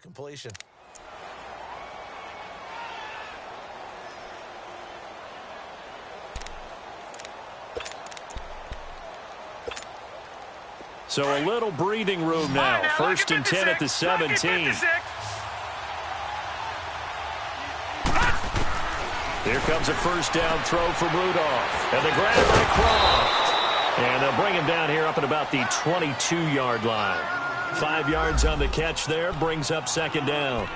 completion. So a little breathing room now. First and 10 at the 17. Here comes a first down throw from Rudolph. And the grab by Croft. And they'll bring him down here up at about the 22-yard line. 5 yards on the catch there, brings up second down.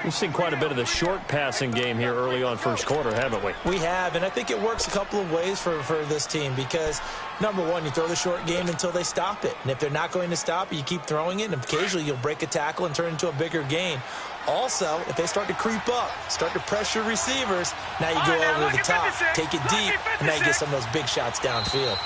We've seen quite a bit of the short passing game here early on first quarter, haven't we? We have, and I think it works a couple of ways for this team because, number one, you throw the short game until they stop it. And if they're not going to stop it, you keep throwing it, and occasionally you'll break a tackle and turn it into a bigger gain. Also, if they start to creep up, start to pressure receivers, now you go over the top, take it deep, and now you get some of those big shots downfield.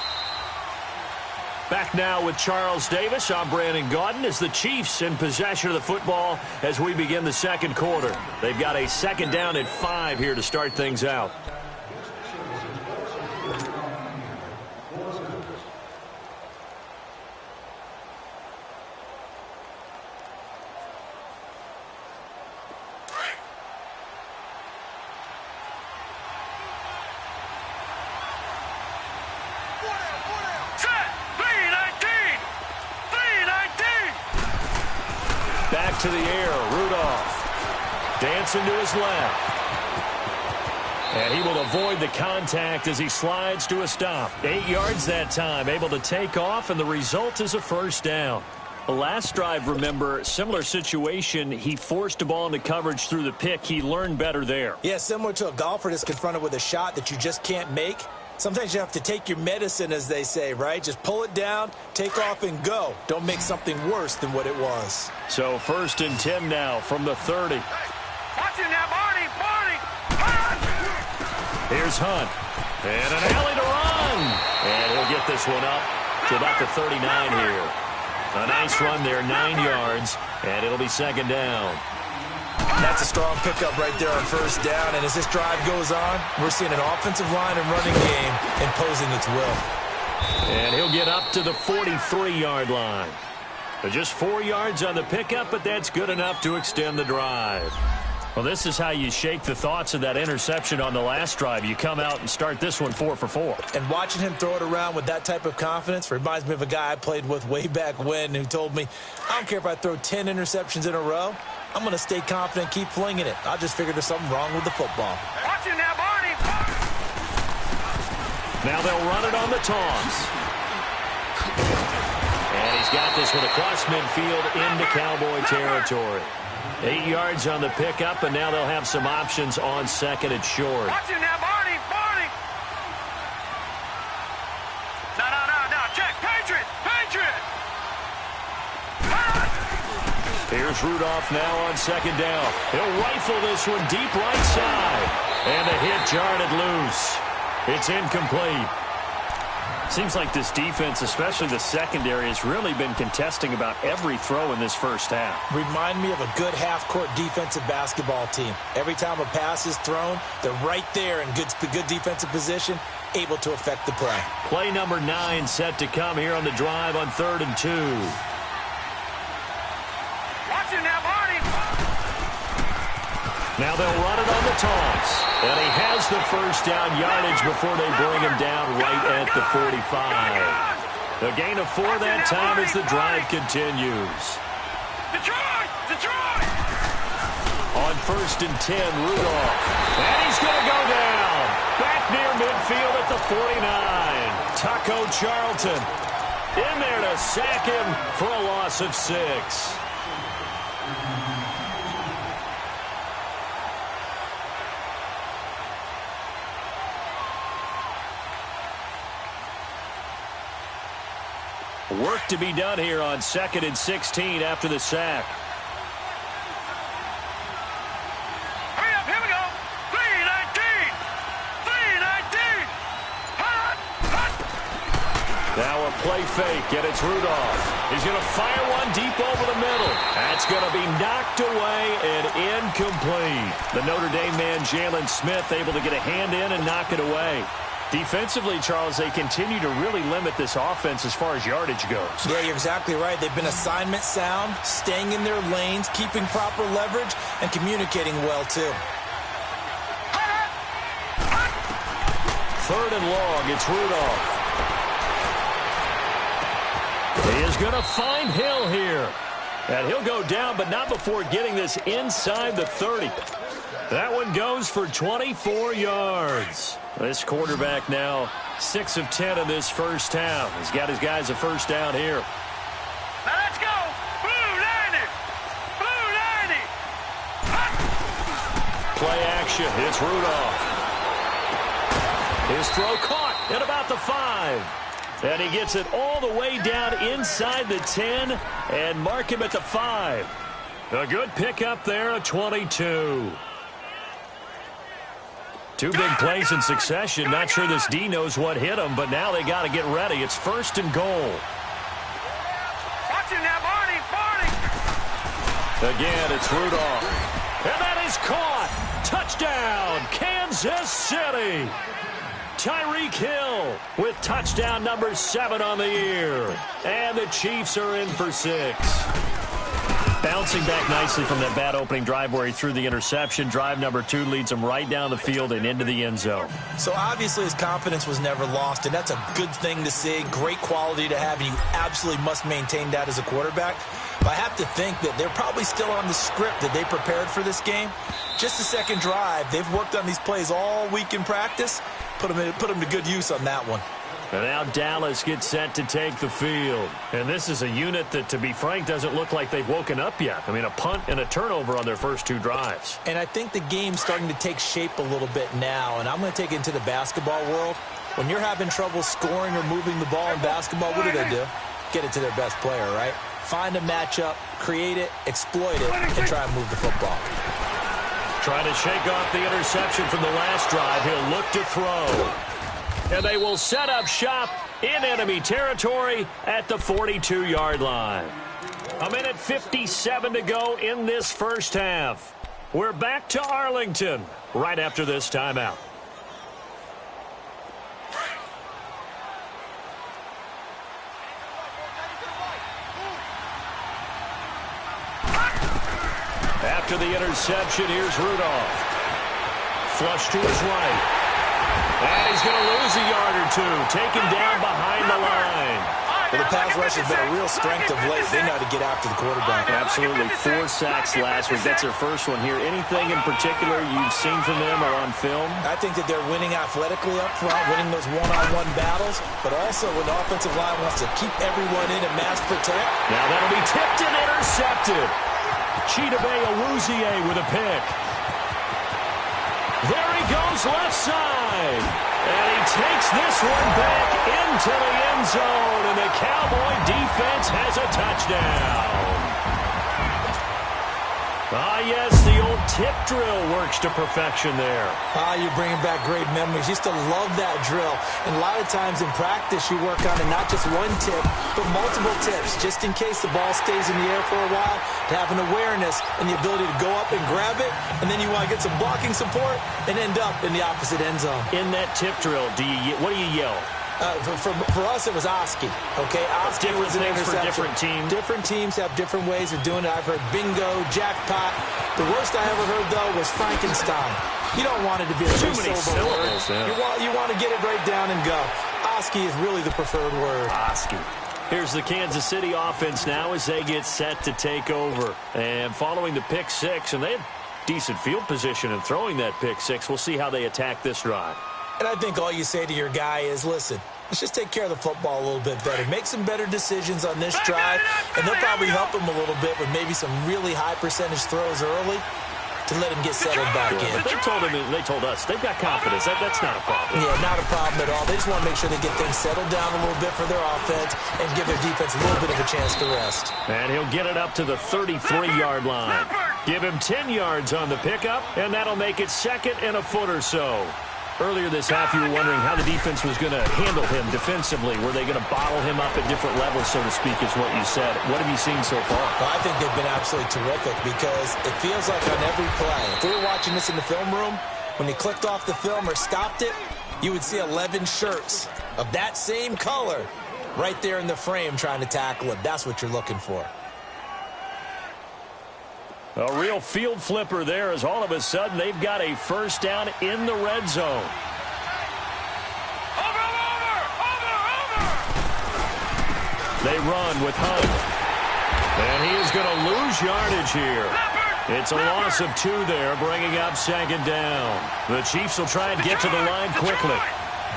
Back now with Charles Davis. I'm Brandon Gaudin as the Chiefs in possession of the football as we begin the second quarter. They've got a second down at 5 here to start things out. To the air, Rudolph dancing to his left. And he will avoid the contact as he slides to a stop. 8 yards that time, able to take off, and the result is a first down. The last drive, remember, similar situation. He forced a ball into coverage through the pick. He learned better there. Yeah, similar to a golfer that's confronted with a shot that you just can't make. Sometimes you have to take your medicine, as they say, right? Just pull it down, take off, and go. Don't make something worse than what it was. So first and 10 now from the 30. Watch it now, Barney! Here's Hunt. And an alley to run. And he'll get this one up to about the 39 here. A nice run there, 9 yards, and it'll be second down. That's a strong pickup right there on first down. And as this drive goes on, we're seeing an offensive line and running game imposing its will. And he'll get up to the 43-yard line. But just 4 yards on the pickup, but that's good enough to extend the drive. Well, this is how you shake the thoughts of that interception on the last drive. You come out and start this one 4 for 4. And watching him throw it around with that type of confidence reminds me of a guy I played with way back when who told me, I don't care if I throw 10 interceptions in a row. I'm going to stay confident, keep flinging it. I just figured there's something wrong with the football. Watch it now, Barney! Now they'll run it on the toss. And he's got this one across midfield into Cowboy territory. 8 yards on the pickup, and now they'll have some options on second and short. Watch it now, Barney! No, check! Patriot! Here's Rudolph now on second down. He'll rifle this one deep right side. And the hit jarred it loose. It's incomplete. Seems like this defense, especially the secondary, has really been contesting about every throw in this first half. Remind me of a good half-court defensive basketball team. Every time a pass is thrown, they're right there in good defensive position, able to affect the play. Play number 9 set to come here on the drive on 3rd and 2. Watch it now, Barney! Now they'll run it on the toss. And he has the first down yardage before they bring him down right at the 45. The gain of 4 that time as the drive continues. Detroit! On 1st and 10, Rudolph. And he's going to go down. Back near midfield at the 49. Taco Charlton in there to sack him for a loss of 6. Work to be done here on 2nd and 16 after the sack. Hurry up, here we go. 3-19. Now a play fake, and it's Rudolph. He's going to fire one deep over the middle. That's going to be knocked away and incomplete. The Notre Dame man, Jalen Smith, able to get a hand in and knock it away. Defensively, Charles, they continue to really limit this offense as far as yardage goes. Yeah, you're exactly right. They've been assignment sound, staying in their lanes, keeping proper leverage, and communicating well, too. Third and long, it's Rudolph. He is going to find Hill here. And he'll go down, but not before getting this inside the 30. That one goes for 24 yards. This quarterback now 6 of 10 in this first half. He's got his guys a first down here. Now let's go. Blue 90. Blue 90. Play action. It's Rudolph. His throw caught at about the 5. And he gets it all the way down inside the 10 and mark him at the 5. A good pickup there, a 22. 2 big plays in succession. Not sure this D knows what hit him, but now they got to get ready. It's first and goal. Watch him now, Barney. Again, it's Rudolph. And that is caught. Touchdown, Kansas City. Tyreek Hill with touchdown number 7 on the year. And the Chiefs are in for 6. Bouncing back nicely from that bad opening drive where he threw the interception. Drive number 2 leads him right down the field and into the end zone. So obviously his confidence was never lost, and that's a good thing to see. Great quality to have, and you absolutely must maintain that as a quarterback. But I have to think that they're probably still on the script that they prepared for this game. Just the second drive, they've worked on these plays all week in practice. Put them to good use on that one. And now Dallas gets set to take the field. And this is a unit that, to be frank, doesn't look like they've woken up yet. I mean, a punt and a turnover on their first 2 drives. And I think the game's starting to take shape a little bit now. And I'm going to take it into the basketball world. When you're having trouble scoring or moving the ball in basketball, what do? Get it to their best player, right? Find a matchup, create it, exploit it, and try and move the football. Trying to shake off the interception from the last drive. He'll look to throw. And they will set up shop in enemy territory at the 42-yard line. 1:57 to go in this first half. We're back to Arlington right after this timeout. After the interception, here's Rudolph. Flush to his right. And he's going to lose a yard or 2. Taken down behind the line. Well, the pass rush has been a real strength of late. They know how to get after the quarterback. Absolutely. 4 sacks last week. That's their first one here. Anything in particular you've seen from them or on film? I think that they're winning athletically up front, winning those one-on-one battles, but also when the offensive line wants to keep everyone in and mass protect. Now that'll be tipped and intercepted. Chidobe Awuzie with a pick. There he goes left side. And he takes this one back into the end zone. And the Cowboy defense has a touchdown. Ah, yes, the old tip drill works to perfection there. You're bringing back great memories. Used to love that drill. And a lot of times in practice, you work on it not just one tip, but multiple tips, just in case the ball stays in the air for a while, to have an awareness and the ability to go up and grab it, and then you want to get some blocking support and end up in the opposite end zone. In that tip drill, what do you yell? For us, it was Oski. Okay, Oski was an interception. For different teams. Different teams have different ways of doing it. I've heard bingo, jackpot. The worst I ever heard, though, was Frankenstein. You don't want it to be a too many syllables. Yeah. You want to get it right down and go. Oski is really the preferred word. Oski. Here's the Kansas City offense now as they get set to take over. And following the pick 6, and they had decent field position in throwing that pick 6. We'll see how they attack this drive. And I think all you say to your guy is, listen, let's just take care of the football a little bit better. Make some better decisions on this drive, and they'll probably help him a little bit with maybe some really high percentage throws early to let him get settled back in. But they told us they've got confidence. That's not a problem. Yeah, not a problem at all. They just want to make sure they get things settled down a little bit for their offense and give their defense a little bit of a chance to rest. And he'll get it up to the 33-yard line. Give him 10 yards on the pickup, and that'll make it second and a foot or so. Earlier this half, you were wondering how the defense was going to handle him defensively. Were they going to bottle him up at different levels, so to speak, is what you said. What have you seen so far? Well, I think they've been absolutely terrific because it feels like on every play, if we were watching this in the film room, when he clicked off the film or stopped it, you would see 11 shirts of that same color right there in the frame trying to tackle it. That's what you're looking for. A real field flipper there as all of a sudden they've got a first down in the red zone. They run with Hunt. And he is going to lose yardage here. It's a loss of 2 there, bringing up second down. The Chiefs will try and get to the line quickly.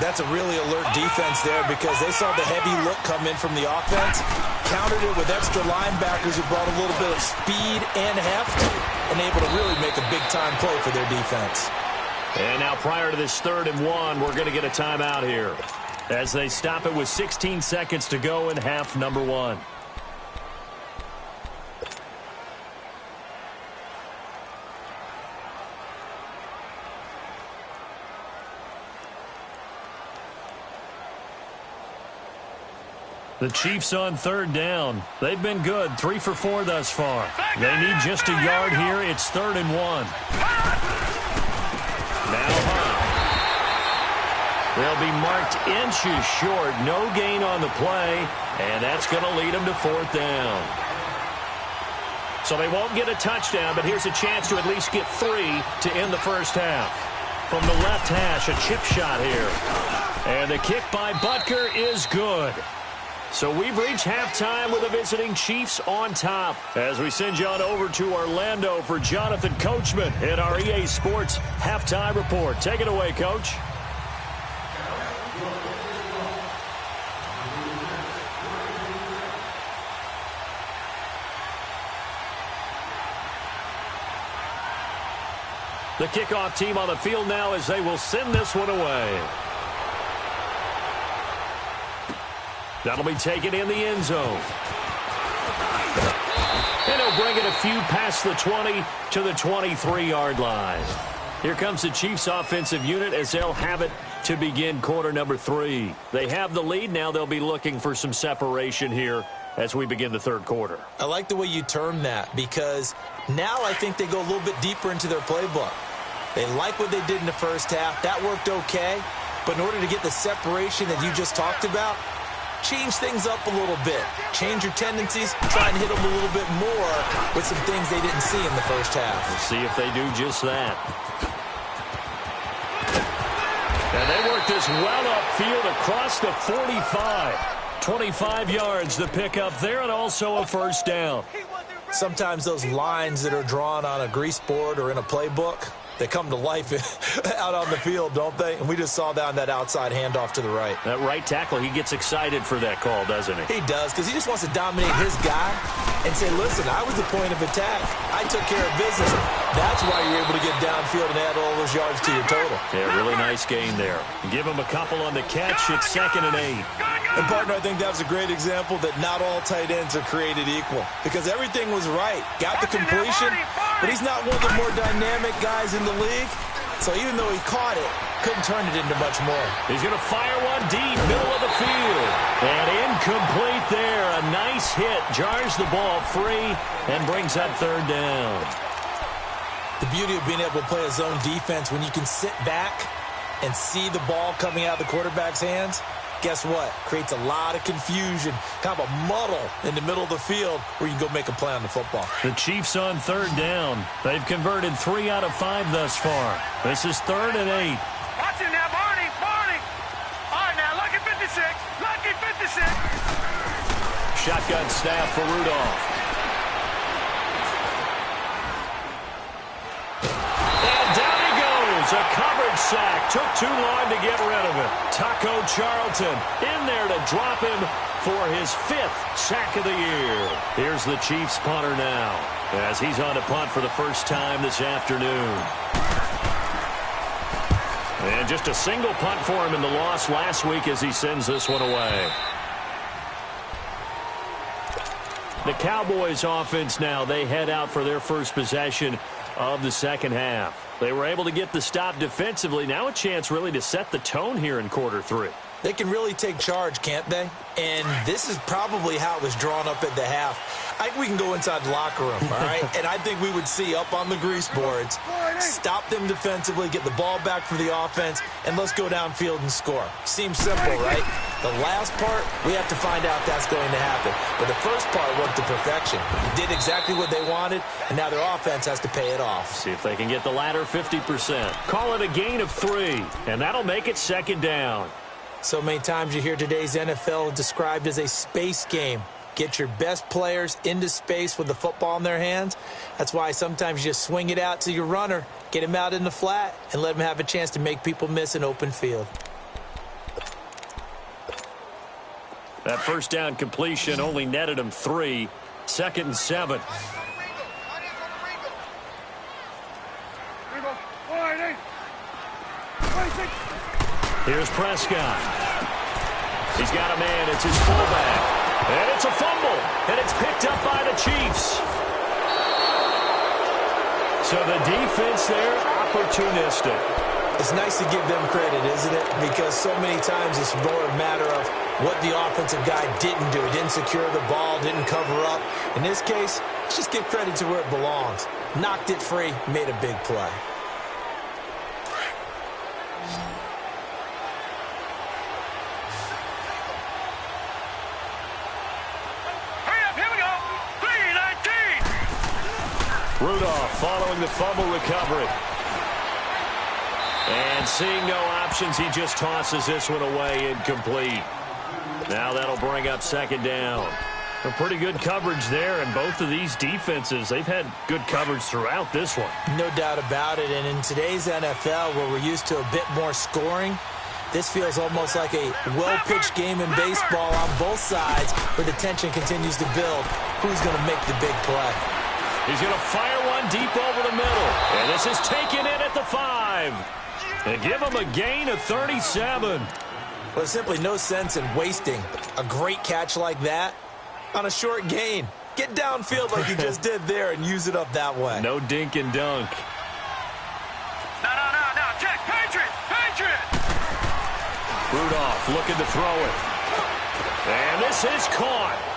That's a really alert defense there because they saw the heavy look come in from the offense, countered it with extra linebackers who brought a little bit of speed and heft, and able to really make a big-time play for their defense. And now prior to this 3rd and 1, we're going to get a timeout here as they stop it with 16 seconds to go in half number 1. The Chiefs on 3rd down. They've been good, 3 for 4 thus far. They need just a yard here. It's 3rd and 1. Now Hunt. They'll be marked inches short. No gain on the play, and that's going to lead them to 4th down. So they won't get a touchdown, but here's a chance to at least get 3 to end the first half. From the left hash, a chip shot here. And the kick by Butker is good. So we've reached halftime with the visiting Chiefs on top. As we send you on over to Orlando for Jonathan Coachman in our EA Sports Halftime Report. Take it away, Coach. The kickoff team on the field now as they will send this one away. That'll be taken in the end zone. And he'll bring it a few past the 20 to the 23-yard line. Here comes the Chiefs offensive unit as they'll have it to begin quarter number 3. They have the lead. Now they'll be looking for some separation here as we begin the 3rd quarter. I like the way you term that because now I think they go a little bit deeper into their playbook. They like what they did in the first half. That worked okay. But in order to get the separation that you just talked about, change things up a little bit. Change your tendencies. Try and hit them a little bit more with some things they didn't see in the first half. We'll see if they do just that. And they work this well upfield across the 45. 25 yards to pick up there and also a first down. Sometimes those lines that are drawn on a grease board or in a playbook, they come to life out on the field, don't they? And we just saw down that outside handoff to the right. That right tackle, he gets excited for that call, doesn't he? He does, because he just wants to dominate his guy and say, listen, I was the point of attack. I took care of business. That's why you're able to get downfield and add all those yards to your total. Yeah, really nice gain there. Give him a couple on the catch. It's 2nd and 8. And, partner, I think that was a great example that not all tight ends are created equal because everything was right. Got the completion, but he's not one of the more dynamic guys in the league. So even though he caught it, couldn't turn it into much more. He's going to fire one deep, middle of the field. And incomplete there. A nice hit. Jars the ball free and brings up 3rd down. The beauty of being able to play a zone defense when you can sit back and see the ball coming out of the quarterback's hands, guess what? Creates a lot of confusion, kind of a muddle in the middle of the field where you can go make a play on the football. The Chiefs on 3rd down. They've converted 3 out of 5 thus far. This is 3rd and 8. Watch it now, Barney. All right, now, lucky 56. Lucky 56. Shotgun snap for Rudolph. A coverage sack. Took too long to get rid of it. Taco Charlton in there to drop him for his 5th sack of the year. Here's the Chiefs punter now as he's on to punt for the first time this afternoon. And just a single punt for him in the loss last week as he sends this one away. The Cowboys offense now, they head out for their first possession of the second half. They were able to get the stop defensively. Now a chance really to set the tone here in quarter 3. They can really take charge, can't they? And this is probably how it was drawn up at the half. I think we can go inside the locker room, all right? And I think we would see up on the grease boards, stop them defensively, get the ball back for the offense, and let's go downfield and score. Seems simple, right? The last part, we have to find out that's going to happen. But the first part worked to perfection. Did exactly what they wanted, and now their offense has to pay it off. See if they can get the latter 50%. Call it a gain of 3, and that'll make it second down. So many times you hear today's NFL described as a space game. Get your best players into space with the football in their hands. That's why sometimes you just swing it out to your runner, get him out in the flat, and let him have a chance to make people miss an open field. That first down completion only netted him 3. 2nd and 7. Here's Prescott. He's got a man. It's his fullback. And it's a fumble. And it's picked up by the Chiefs. So the defense there, opportunistic. It's nice to give them credit, isn't it? Because so many times it's more a matter of what the offensive guy didn't do. He didn't secure the ball, didn't cover up. In this case, let's just give credit to where it belongs. Knocked it free, made a big play. Rudolph following the fumble recovery. And seeing no options, he just tosses this one away, incomplete. Now that'll bring up second down. A pretty good coverage there, and both of these defenses, they've had good coverage throughout this one. No doubt about it, and in today's NFL, where we're used to a bit more scoring, this feels almost like a well-pitched game in baseball on both sides, where the tension continues to build. Who's going to make the big play? He's going to fire one deep over the middle. And this is taken in at the 5. And give him a gain of 37. Well, there's simply no sense in wasting a great catch like that on a short gain. Get downfield like you just did there and use it up that way. No dink and dunk. No. Check. Patriot. Rudolph looking to throw it. And this is caught.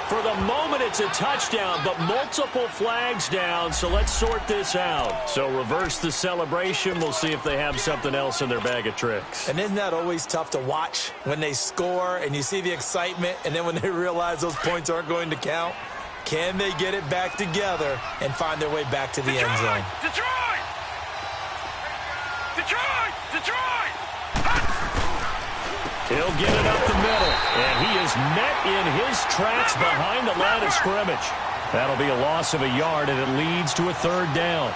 For the moment, it's a touchdown, but multiple flags down, so let's sort this out. So reverse the celebration. We'll see if they have something else in their bag of tricks. And isn't that always tough to watch when they score and you see the excitement, and then when they realize those points aren't going to count? Can they get it back together and find their way back to the end zone? Detroit! He'll get it up the middle, and he is met in his tracks behind the line of scrimmage. That'll be a loss of a yard, and it leads to a third down.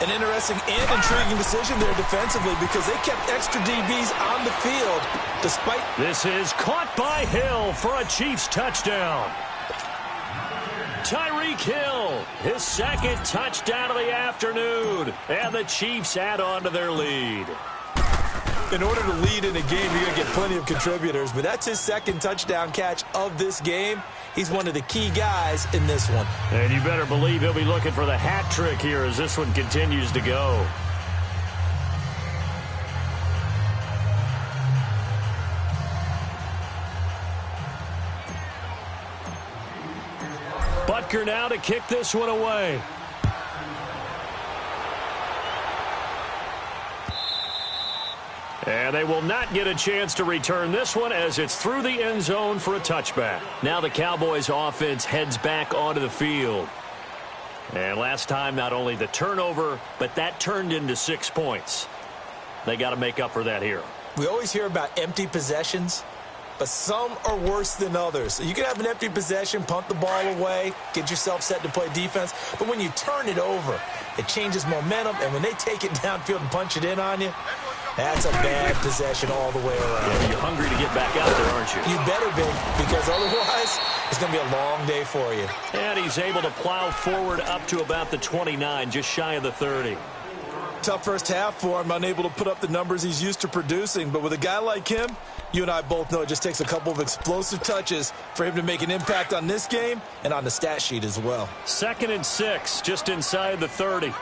An interesting and intriguing decision there defensively because they kept extra DBs on the field despite... This is caught by Hill for a Chiefs touchdown. Tyreek Hill, his second touchdown of the afternoon, and the Chiefs add on to their lead. In order to lead in a game, you're going to get plenty of contributors, but that's his second touchdown catch of this game. He's one of the key guys in this one. And you better believe he'll be looking for the hat trick here as this one continues to go. Butker now to kick this one away. And they will not get a chance to return this one as it's through the end zone for a touchback. Now the Cowboys offense heads back onto the field. And last time, not only the turnover, but that turned into 6 points. They got to make up for that here. We always hear about empty possessions, but some are worse than others. You can have an empty possession, punt the ball away, get yourself set to play defense, but when you turn it over, it changes momentum, and when they take it downfield and punch it in on you, that's a bad possession all the way around. Yeah, you're hungry to get back out there, aren't you? You better be, because otherwise it's going to be a long day for you. And he's able to plow forward up to about the 29, just shy of the 30. tough first half for him, unable to put up the numbers he's used to producing. But with a guy like him, you and I both know it just takes a couple of explosive touches for him to make an impact on this game and on the stat sheet as well. 2nd and 6, just inside the 30.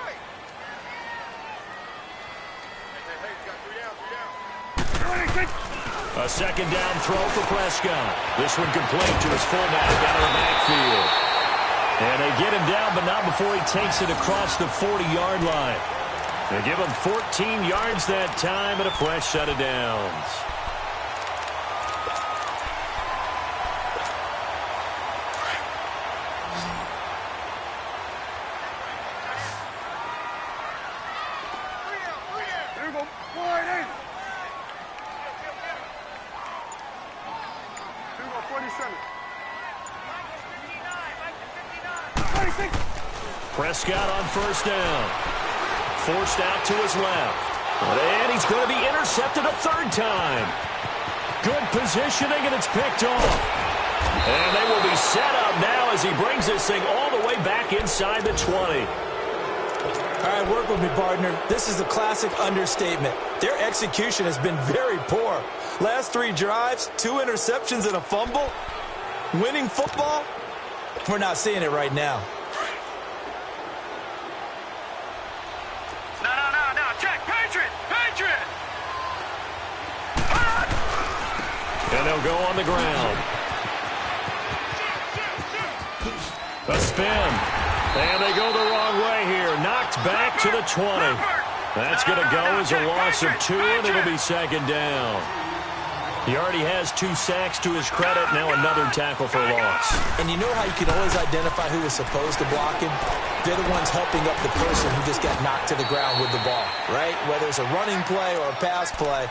A 2nd down throw for Prescott. This one complete to his fullback out of the backfield. And they get him down, but not before he takes it across the 40-yard line. They give him 14 yards that time and a fresh set of downs. Prescott on 1st down. Forced out to his left. And he's going to be intercepted a 3rd time. Good positioning, and it's picked off. And they will be set up now as he brings this thing all the way back inside the 20. All right, work with me, partner. This is a classic understatement. Their execution has been very poor. Last 3 drives, 2 interceptions and a fumble. Winning football? We're not seeing it right now. No, check, Patriot! And they'll go on the ground. A spin. And they go the wrong way here. Knocked back to the 20. That's going to go as a loss of 2, and it'll be 2nd down. He already has 2 sacks to his credit. Now another tackle for loss. And you know how you can always identify who was supposed to block him? They're the ones helping up the person who just got knocked to the ground with the ball, right? Whether it's a running play or a pass play,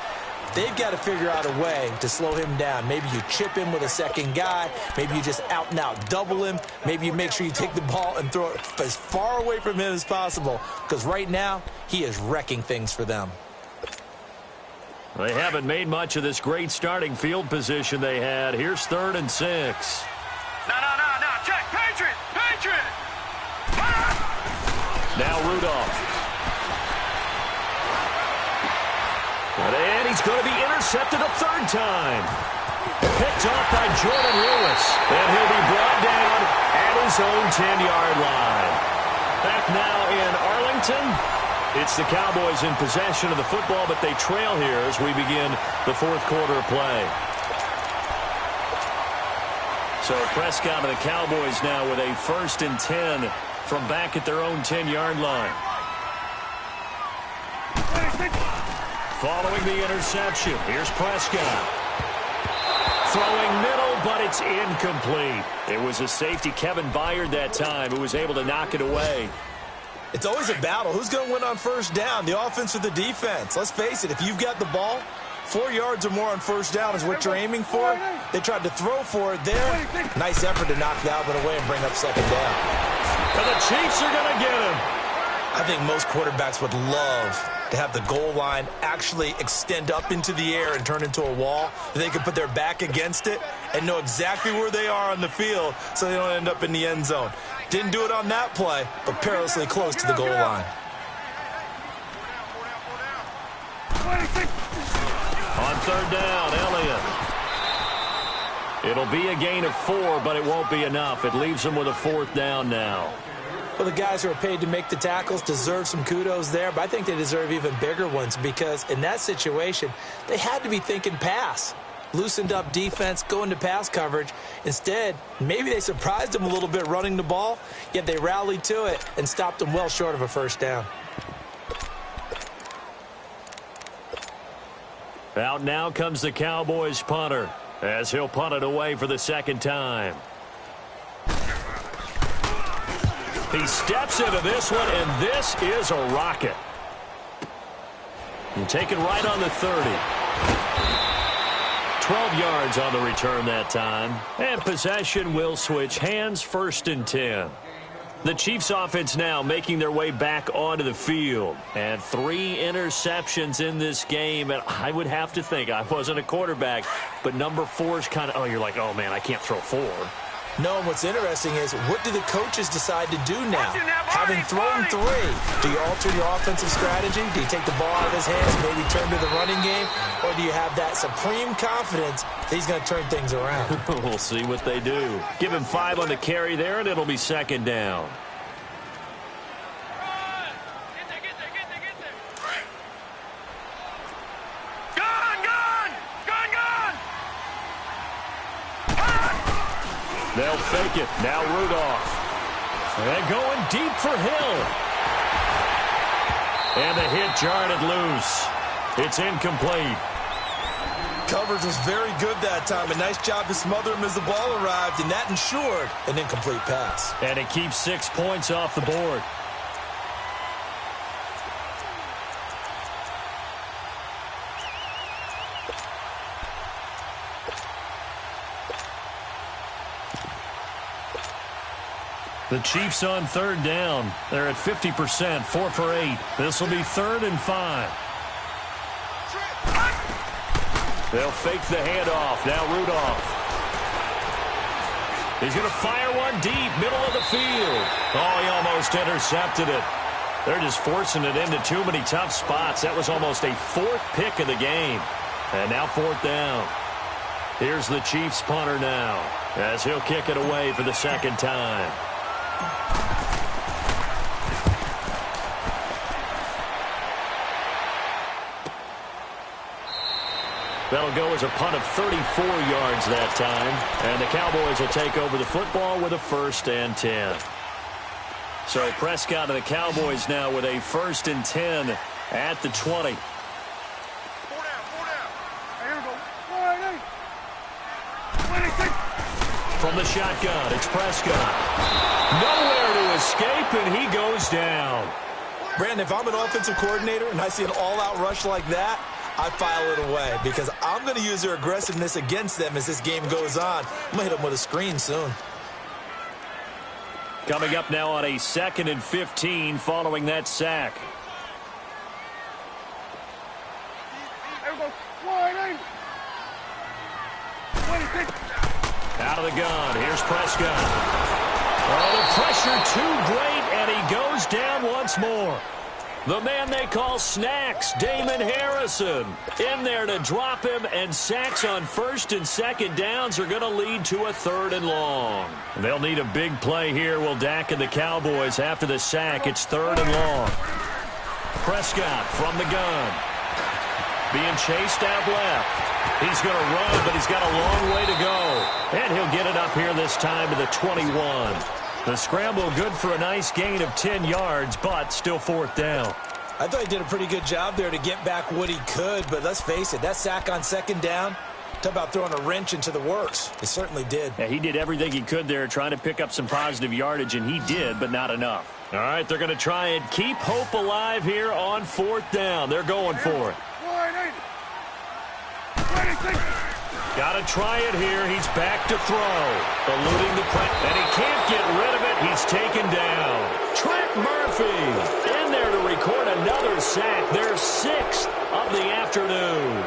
they've got to figure out a way to slow him down. Maybe you chip him with a 2nd guy. Maybe you just out-and-out double him. Maybe you make sure you take the ball and throw it as far away from him as possible. Because right now, he is wrecking things for them. They haven't made much of this great starting field position they had. Here's 3rd and 6. No, check, Patriot! Now Rudolph. And he's going to be intercepted a 3rd time. Picked off by Jordan Lewis. And he'll be brought down at his own 10-yard line. Back now in Arlington. It's the Cowboys in possession of the football, but they trail here as we begin the 4th quarter of play. So Prescott and the Cowboys now with a 1st and 10 from back at their own 10-yard line. Following the interception, here's Prescott. Throwing middle, but it's incomplete. It was a safety, Kevin Byard, that time, who was able to knock it away. It's always a battle. Who's going to win on 1st down, the offense or the defense? Let's face it, if you've got the ball, 4 yards or more on 1st down is what you're aiming for. They tried to throw for it there. Nice effort to knock Dalvin away and bring up 2nd down. And the Chiefs are going to get him. I think most quarterbacks would love to have the goal line actually extend up into the air and turn into a wall. They could put their back against it and know exactly where they are on the field so they don't end up in the end zone. Didn't do it on that play, but perilously close to the goal line. On 3rd down, Elliott. It'll be a gain of 4, but it won't be enough. It leaves them with a 4th down now. Well, the guys who are paid to make the tackles deserve some kudos there, but I think they deserve even bigger ones because in that situation, they had to be thinking pass. Loosened up defense, going to pass coverage. Instead, maybe they surprised them a little bit running the ball, yet they rallied to it and stopped them well short of a 1st down. Out now comes the Cowboys punter as he'll punt it away for the 2nd time. He steps into this one, and this is a rocket. And taken right on the 30. 12 yards on the return that time. And possession will switch hands, 1st and 10. The Chiefs offense now making their way back onto the field. And 3 interceptions in this game. And I would have to think, I wasn't a quarterback, but number 4 is kind of, oh, you're like, oh, man, I can't throw 4. No, and what's interesting is, what do the coaches decide to do now? Having thrown 3, do you alter your offensive strategy? Do you take the ball out of his hands and maybe turn to the running game? Or do you have that supreme confidence that he's going to turn things around? We'll see what they do. Give him 5 on the carry there, and it'll be second down. They'll fake it. Now Rudolph. And going deep for Hill. And the hit jarred loose. It's incomplete. Coverage was very good that time. A nice job to smother him as the ball arrived, and that ensured an incomplete pass. And it keeps 6 points off the board. The Chiefs on third down. They're at 50%, 4 for 8. This will be 3rd and 5. They'll fake the handoff. Now Rudolph. He's going to fire one deep, middle of the field. Oh, he almost intercepted it. They're just forcing it into too many tough spots. That was almost a 4th pick of the game. And now 4th down. Here's the Chiefs punter now, as he'll kick it away for the 2nd time. That'll go as a punt of 34 yards that time. And the Cowboys will take over the football with a 1st and 10. So Prescott and the Cowboys now with a 1st and 10 at the 20. From the shotgun, it's Prescott. Nowhere to escape, and he goes down. Brandon, if I'm an offensive coordinator and I see an all-out rush like that, I file it away because I'm going to use their aggressiveness against them as this game goes on. I'm going to hit them with a screen soon. Coming up now on a 2nd and 15 following that sack. Out of the gun. Here's Prescott. Oh, the pressure too great, and he goes down once more. The man they call Snacks, Damon Harrison, in there to drop him, and sacks on 1st and 2nd downs are going to lead to a 3rd and long. They'll need a big play here, will Dak and the Cowboys. After the sack, it's 3rd and long. Prescott from the gun. Being chased out left. He's going to run, but he's got a long way to go. And he'll get it up here this time to the 21. The scramble good for a nice gain of 10 yards, but still 4th down. I thought he did a pretty good job there to get back what he could, but let's face it, that sack on 2nd down, talk about throwing a wrench into the works. It certainly did. Yeah, he did everything he could there trying to pick up some positive yardage, and he did, but not enough. All right, they're going to try and keep hope alive here on 4th down. They're going for it. Got to try it here. He's back to throw. Eluding the press. And he can't get rid of it. He's taken down. Trent Murphy in there to record another sack. Their 6th of the afternoon.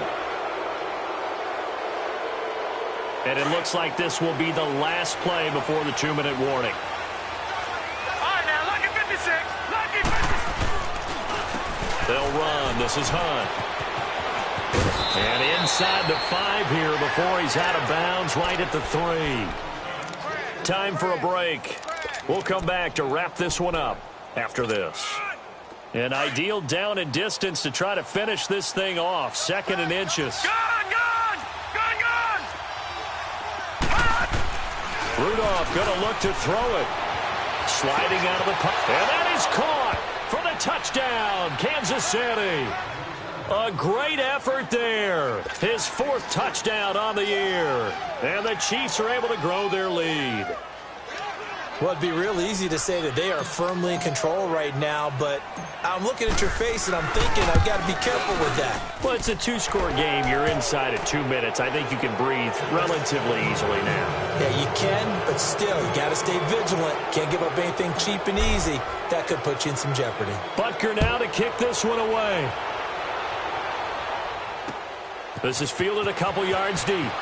And it looks like this will be the last play before the 2-minute warning. All right, now, lucky 56. Lucky 56. They'll run. This is Hunt. And inside the 5 here before he's out of bounds right at the 3. Time for a break. We'll come back to wrap this one up after this. An ideal down and distance to try to finish this thing off. 2nd and inches. Gone! Rudolph going to look to throw it. Sliding out of the pocket. And that is caught for the touchdown, Kansas City. A great effort there. His 4th touchdown on the year. And the Chiefs are able to grow their lead. Well, it'd be real easy to say that they are firmly in control right now, but I'm looking at your face and I'm thinking I've got to be careful with that. Well, it's a 2-score game. You're inside at 2 minutes. I think you can breathe relatively easily now. Yeah, you can, but still, you got to stay vigilant. Can't give up anything cheap and easy. That could put you in some jeopardy. Butker now to kick this one away. This is fielded a couple yards deep.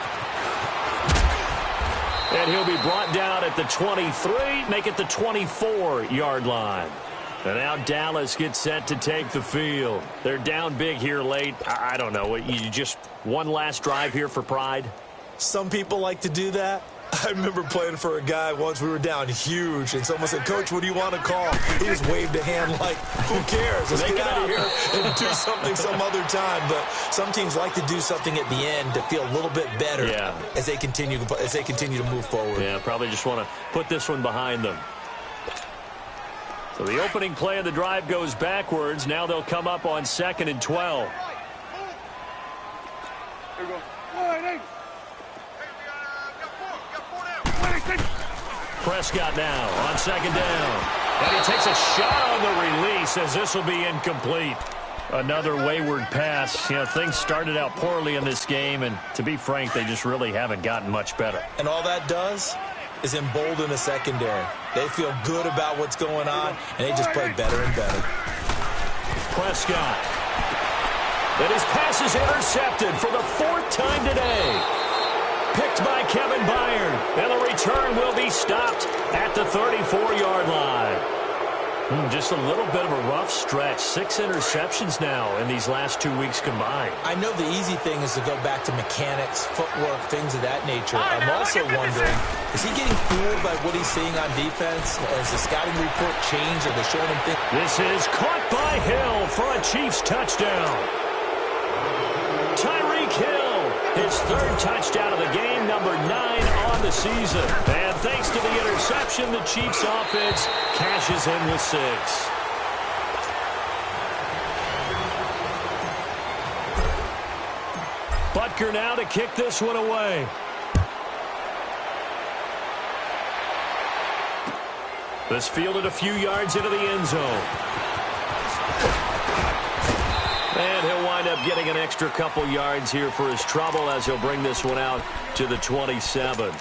And he'll be brought down at the 23, make it the 24-yard line. And now Dallas gets set to take the field. They're down big here late. I don't know. You just one last drive here for pride? Some people like to do that. I remember playing for a guy once. We were down huge, and someone said, "Coach, what do you want to call?" He just waved a hand like, "Who cares? Let's get out of here and do something some other time." But some teams like to do something at the end to feel a little bit better as they continue to move forward. Yeah, probably just want to put this one behind them. So the opening play of the drive goes backwards. Now they'll come up on 2nd and 12. Here we go. Prescott now on 2nd down. And he takes a shot on the release as this will be incomplete. Another wayward pass. You know, things started out poorly in this game, and to be frank, they just really haven't gotten much better. And all that does is embolden the secondary. They feel good about what's going on, and they just play better and better. Prescott. And his pass is intercepted for the 4th time today. Picked by Kevin Byard. And the return will be stopped at the 34-yard line. Just a little bit of a rough stretch. 6 interceptions now in these last 2 weeks combined. I know the easy thing is to go back to mechanics, footwork, things of that nature. I'm also wondering, is he getting fooled by what he's seeing on defense? Has the scouting report changed? Are they showing him things? This is caught by Hill for a Chiefs touchdown. Tyreek Hill, his 3rd touchdown of the game, number 9 on the season. And thanks to the interception, the Chiefs offense cashes in with 6. Butker now to kick this one away. This fielded a few yards into the end zone. And he'll wind up getting an extra couple yards here for his trouble as he'll bring this one out to the 27.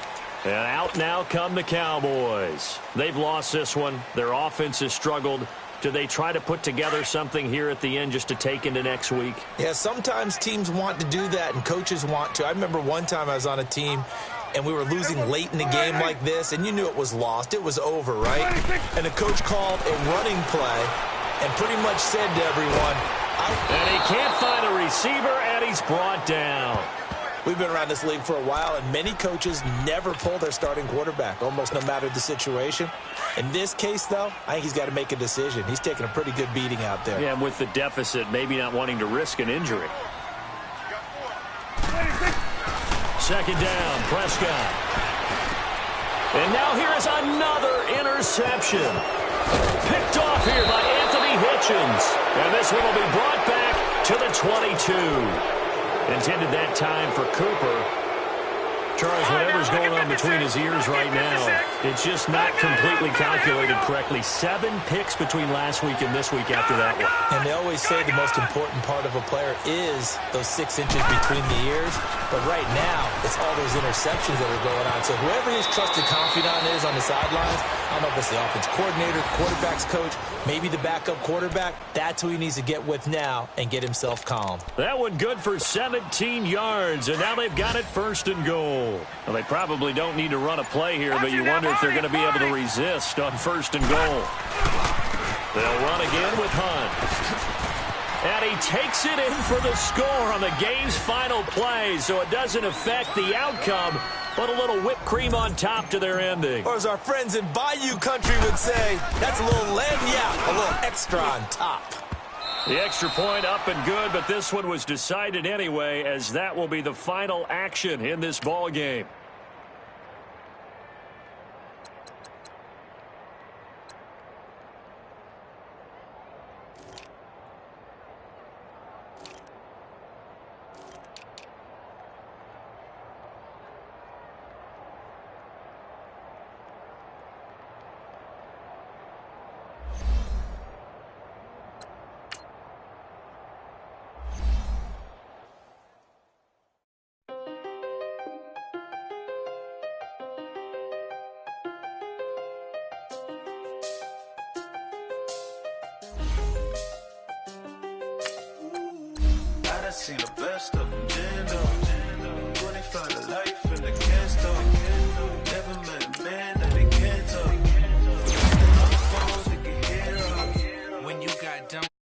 And out now come the Cowboys. They've lost this one. Their offense has struggled. Do they try to put together something here at the end just to take into next week? Yeah, sometimes teams want to do that and coaches want to. I remember one time I was on a team and we were losing late in the game like this, and you knew it was lost. It was over, right? And the coach called a running play and pretty much said to everyone, and he can't find a receiver, and he's brought down. We've been around this league for a while, and many coaches never pull their starting quarterback, almost no matter the situation. In this case, though, I think he's got to make a decision. He's taking a pretty good beating out there. Yeah, and with the deficit, maybe not wanting to risk an injury. 2nd down, Prescott. And now here is another interception. Picked off here by Anthony Hitchens. And this one will be brought back to the 22. Intended that time for Cooper. Charles, whatever's going on between his ears right now, it's just not completely calculated correctly. 7 picks between last week and this week after that one. And they always say the most important part of a player is those 6 inches between the ears. But right now, it's all those interceptions that are going on. So whoever his trusted confidant is on the sidelines, I don't know if it's the offense coordinator, quarterback's coach, maybe the backup quarterback, that's who he needs to get with now and get himself calm. That one good for 17 yards, and now they've got it 1st and goal. Well, they probably don't need to run a play here, but you wonder if they're going to be able to resist on 1st and goal. They'll run again with Hunt. And he takes it in for the score on the game's final play, so it doesn't affect the outcome, but a little whipped cream on top to their ending. Or as our friends in Bayou Country would say, that's a little a little extra on top. The extra point up and good, but this one was decided anyway, as that will be the final action in this ball game. I seen the best of them, Jando. 25 to life in the cast off. Never I don't